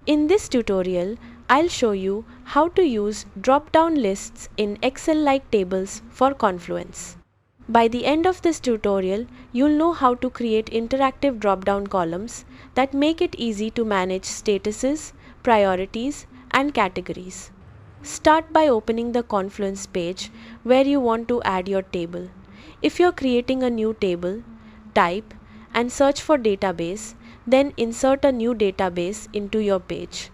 In this tutorial, I'll show you how to use drop-down lists in Excel-like tables for Confluence. By the end of this tutorial, you'll know how to create interactive drop-down columns that make it easy to manage statuses, priorities, and categories. Start by opening the Confluence page where you want to add your table. If you're creating a new table, type and search for database, then insert a new database into your page.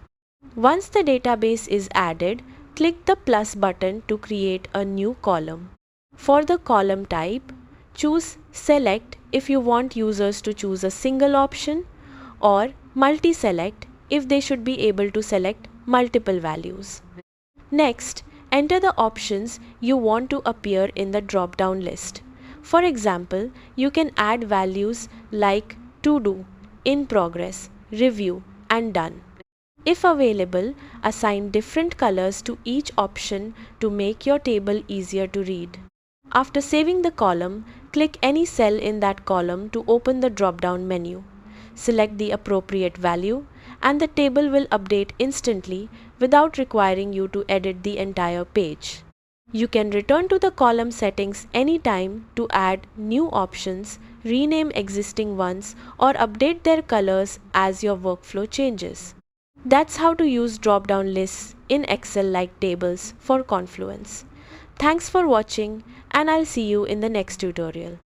Once the database is added, click the plus button to create a new column. For the column type, choose Select if you want users to choose a single option, or Multi-Select if they should be able to select multiple values. Next, enter the options you want to appear in the drop-down list. For example, you can add values like To Do, In Progress, Review, and Done. If available, assign different colors to each option to make your table easier to read. After saving the column, click any cell in that column to open the drop-down menu. Select the appropriate value, and the table will update instantly without requiring you to edit the entire page. You can return to the column settings anytime to add new options, rename existing ones, or update their colors as your workflow changes. That's how to use drop-down lists in Excel-like tables for Confluence. Thanks for watching, and I'll see you in the next tutorial.